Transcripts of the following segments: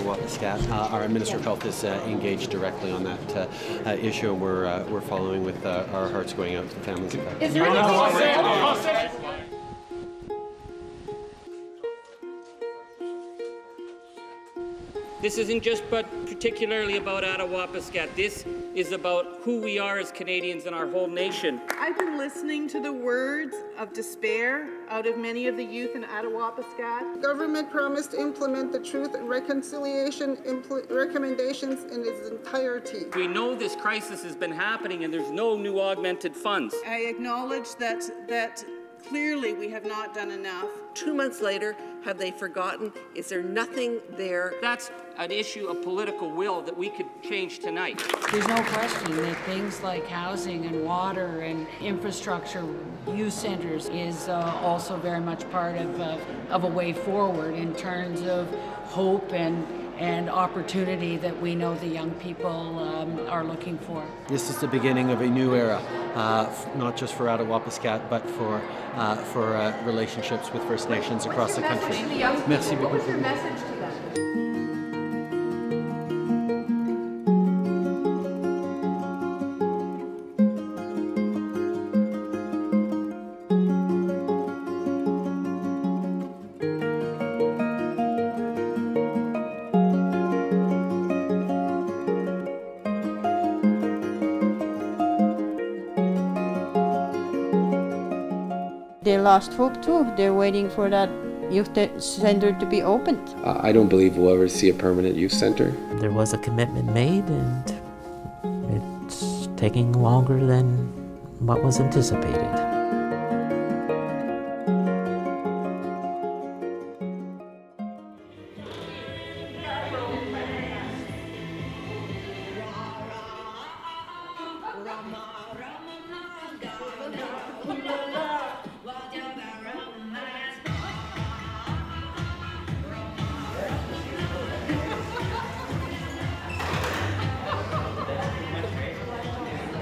Attawapiskat. Our Minister of Health is engaged directly on that issue. We're following with our hearts going out to the families affected. Is there anything This isn't just particularly about Attawapiskat. This is about who we are as Canadians and our whole nation. I've been listening to the words of despair out of many of the youth in Attawapiskat. Government promised to implement the Truth and Reconciliation recommendations in its entirety. We know this crisis has been happening and there's no new augmented funds. I acknowledge that clearly we have not done enough. 2 months later, have they forgotten? Is there nothing there? That's an issue of political will that we could change tonight. There's no question that things like housing and water and infrastructure, youth centres is also very much part of a way forward in terms of hope and opportunity that we know the young people are looking for. This is the beginning of a new era, not just for Attawapiskat, but for relationships with First Nations across the country. Merci beaucoup. What's your message to them? They lost hope too. They're waiting for that youth center to be opened. I don't believe we'll ever see a permanent youth center. There was a commitment made and it's taking longer than what was anticipated.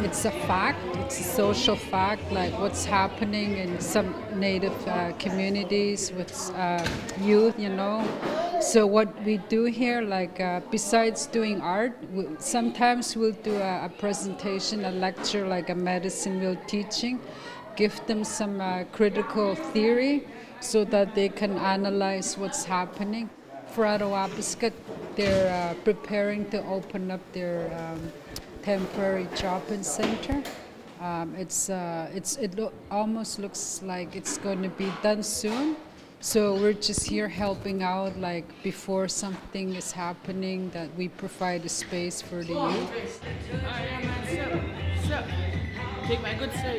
It's a fact, it's a social fact, like what's happening in some Native communities with youth, you know. So what we do here, like besides doing art, sometimes we'll do a presentation, a lecture, like a medicine we're teaching, give them some critical theory so that they can analyze what's happening. For Attawapiskat, they're preparing to open up their temporary shopping center. It almost looks like it's going to be done soon. So we're just here helping out, like before something is happening, that we provide a space for the youth.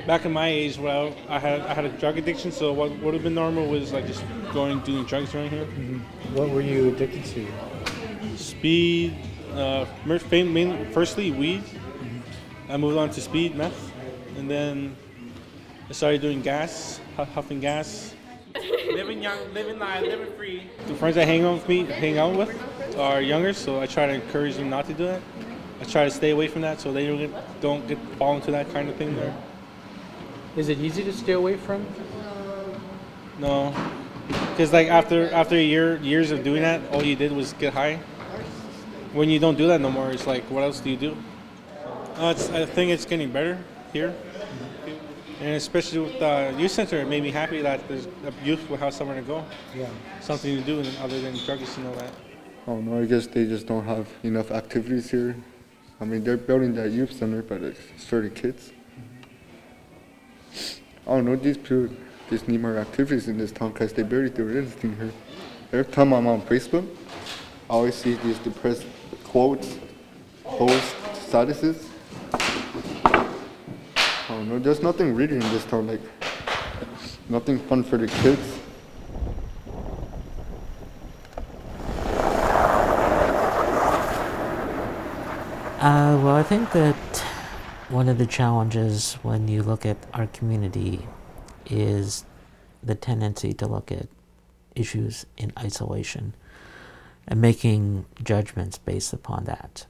Back in my age, well, I had a drug addiction, so what would have been normal was like just doing drugs around here. Mm-hmm. What were you addicted to? Speed, firstly weed. Mm-hmm. I moved on to speed, meth, and then I started doing gas, huffing gas. Living young, living live, living free. The friends I hang out with are younger, so I try to encourage them not to do that. I try to stay away from that so they don't fall into that kind of thing there. Is it easy to stay away from? No, because like after years of doing that, all you did was get high. When you don't do that no more, it's like, what else do you do? I think it's getting better here. And especially with the youth center, it made me happy that there's a youth will have somewhere to go. Yeah. Something to do other than drugs and all that. Oh no, I guess they just don't have enough activities here. I mean, they're building that youth center, but it's for the kids. I don't know, these people just need more activities in this town because they barely do anything here. Every time I'm on Facebook, I always see these depressed quotes, posts, statuses. I don't know, there's nothing really in this town, like nothing fun for the kids. Well, I think that one of the challenges when you look at our community is the tendency to look at issues in isolation and making judgments based upon that.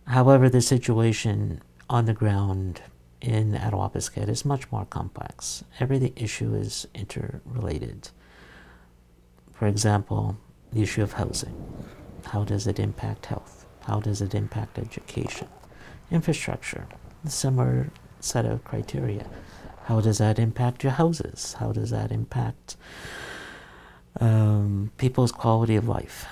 However, the situation on the ground in Attawapiskat is much more complex. Every issue is interrelated. For example, the issue of housing. How does it impact health? How does it impact education? Infrastructure, a similar set of criteria. How does that impact your houses? How does that impact people's quality of life?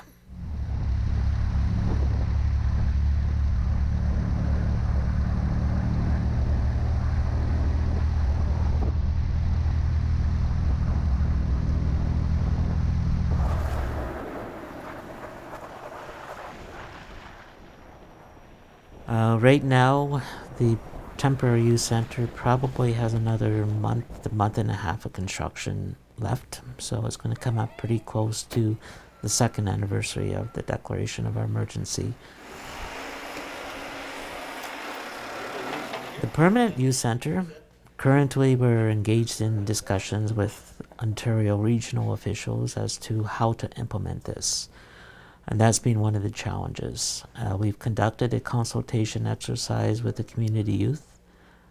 Right now, the temporary youth center probably has another month and a half of construction left, so it's going to come up pretty close to the second anniversary of the declaration of our emergency. The permanent youth center, currently we're engaged in discussions with Ontario regional officials as to how to implement this. And that's been one of the challenges. We've conducted a consultation exercise with the community youth.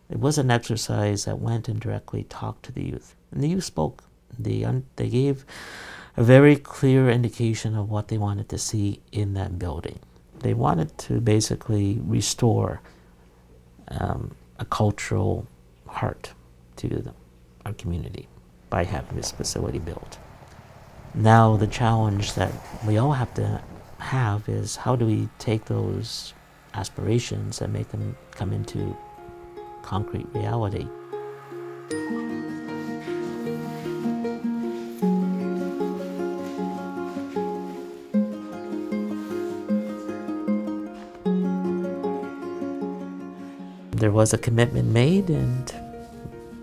It was an exercise that went and directly talked to the youth. And the youth spoke. They gave a very clear indication of what they wanted to see in that building. They wanted to basically restore a cultural heart to our community by having this facility built. Now the challenge that we all have to have is how do we take those aspirations and make them come into concrete reality. There was a commitment made, and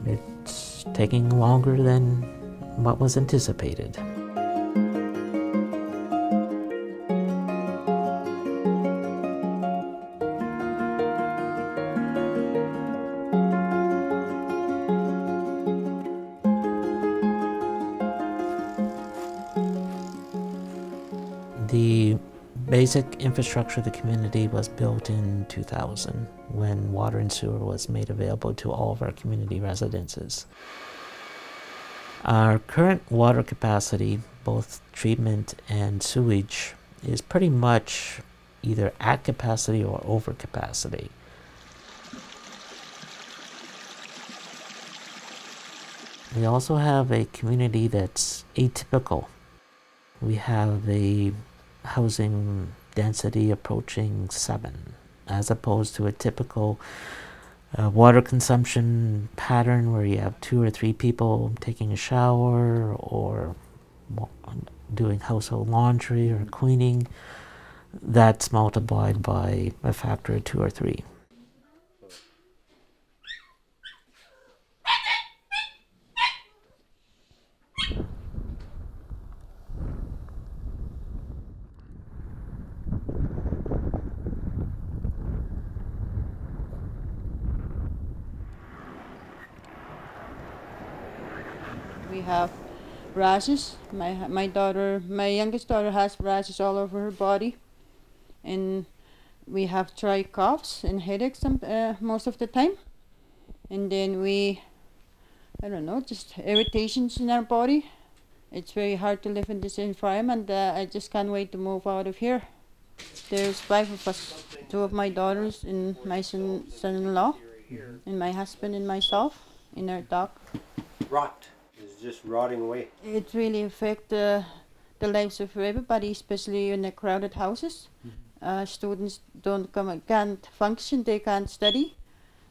it's taking longer than what was anticipated. The basic infrastructure of the community was built in 2000 when water and sewer was made available to all of our community residences. Our current water capacity, both treatment and sewage, is pretty much either at capacity or over capacity. We also have a community that's atypical. We have a housing density approaching 7, as opposed to a typical water consumption pattern where you have 2 or 3 people taking a shower or doing household laundry or cleaning. That's multiplied by a factor of 2 or 3. We have rashes. My youngest daughter has rashes all over her body, and we have dry coughs and headaches most of the time. And then just irritations in our body. It's very hard to live in this environment. I just can't wait to move out of here. There's 5 of us, 2 of my daughters and my son-in-law, and my husband and myself in our dog. Rot. It's just rotting away. It really affects the lives of everybody, especially in the crowded houses. Students can't function, they can't study.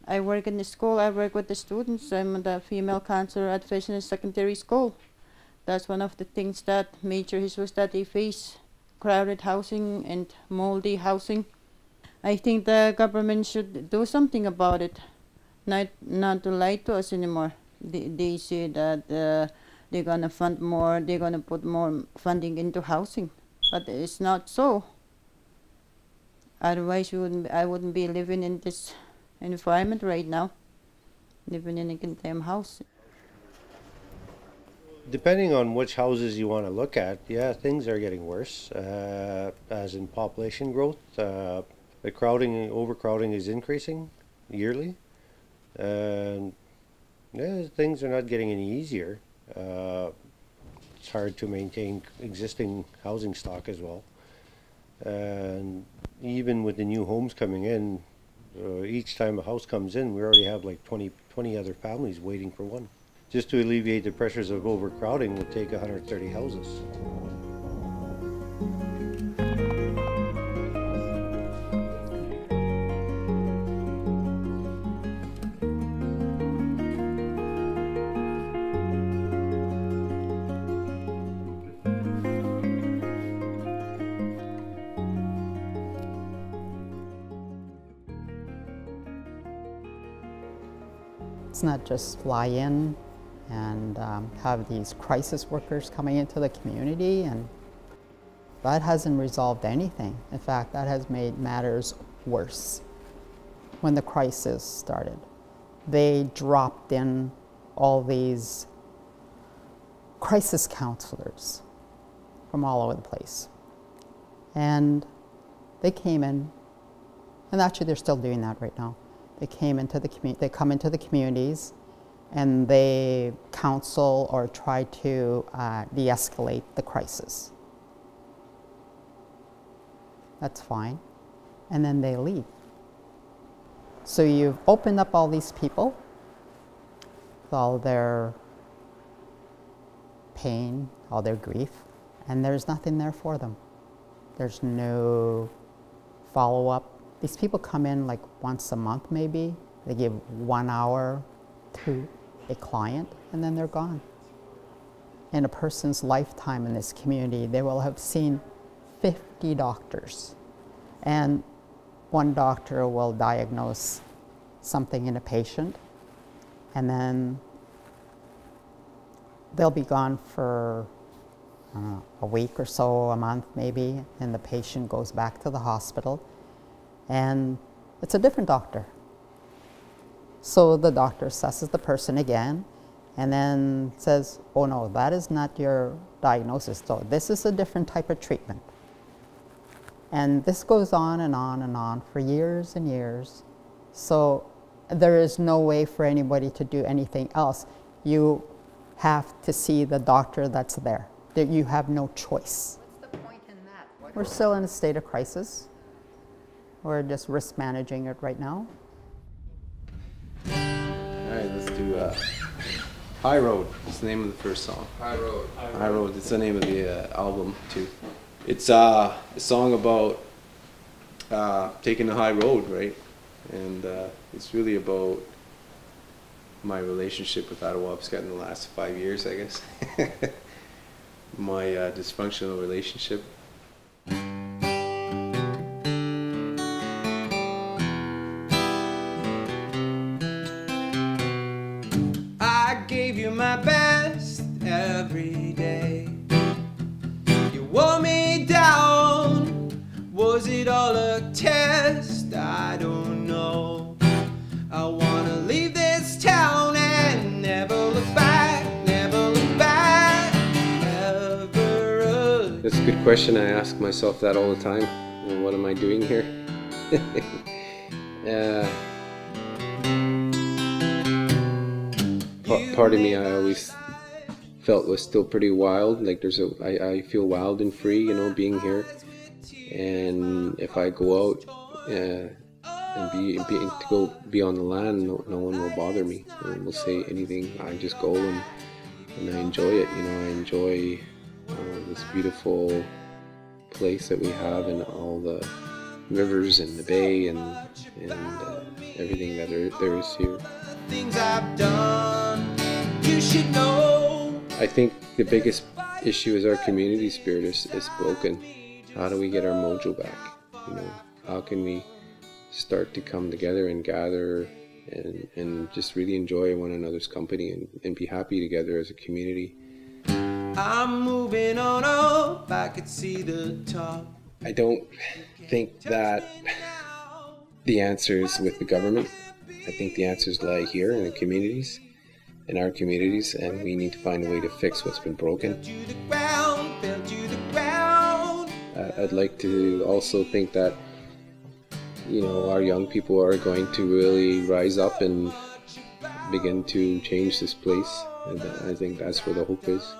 I work in the school, I work with the students. I'm the female counselor at Vision Secondary School. That's one of the things that major issues that they face, crowded housing and moldy housing. I think the government should do something about it, not to lie to us anymore. They say that they're gonna fund more, they're gonna put more funding into housing, but it's not so. Otherwise, I wouldn't be living in this environment right now, living in a condemned house. Depending on which houses you want to look at, yeah, things are getting worse. As in population growth, the overcrowding is increasing yearly, and yeah, things are not getting any easier. It's hard to maintain existing housing stock as well. And even with the new homes coming in, each time a house comes in, we already have like 20 other families waiting for one. Just to alleviate the pressures of overcrowding would take 130 houses. It's not just fly in and have these crisis workers coming into the community, and that hasn't resolved anything. In fact, that has made matters worse. When the crisis started, they dropped in all these crisis counselors from all over the place. And they came in, and actually they're still doing that right now. They come into the communities and they counsel or try to de-escalate the crisis. That's fine. And then they leave. So you've opened up all these people with all their pain, all their grief, and there's nothing there for them. There's no follow-up. These people come in like once a month maybe. They give 1 hour to a client and then they're gone. In a person's lifetime in this community, they will have seen 50 doctors. And one doctor will diagnose something in a patient, and then they'll be gone for a week or so, a month maybe, and the patient goes back to the hospital. And it's a different doctor. So the doctor assesses the person again and then says, oh no, that is not your diagnosis, so this is a different type of treatment. And this goes on and on and on for years and years. So there is no way for anybody to do anything else. You have to see the doctor that's there. You have no choice. What's the point in that? We're still in a state of crisis. We're just risk managing it right now. All right, let's do High Road. It's the name of the first song. High Road. High Road. It's the name of the album too. It's a song about taking the high road, right? And it's really about my relationship with Attawapiskat in the last 5 years, I guess. My dysfunctional relationship. I gave you my best every day. You wore me down. Was it all a test? I don't know. I wanna leave this town and never look back, ever. That's a good question. I ask myself that all the time. What am I doing here? Part of me I always felt was still pretty wild. Like I feel wild and free, you know, being here. And if I go out and be on the land, no one will bother me. No one will say anything. I just go and I enjoy it. You know, I enjoy this beautiful place that we have, and all the rivers and the bay and everything that there is here. Things I've done, you should know. I think the biggest issue is our community spirit is broken. How do we get our mojo back? You know, how can we start to come together and gather and just really enjoy one another's company and be happy together as a community? I'm moving on up, I could see the top. I don't think that the answer is with the government. I think the answers lie here in the communities, in our communities, and we need to find a way to fix what's been broken. I'd like to also think that, you know, our young people are going to really rise up and begin to change this place, and I think that's where the hope is.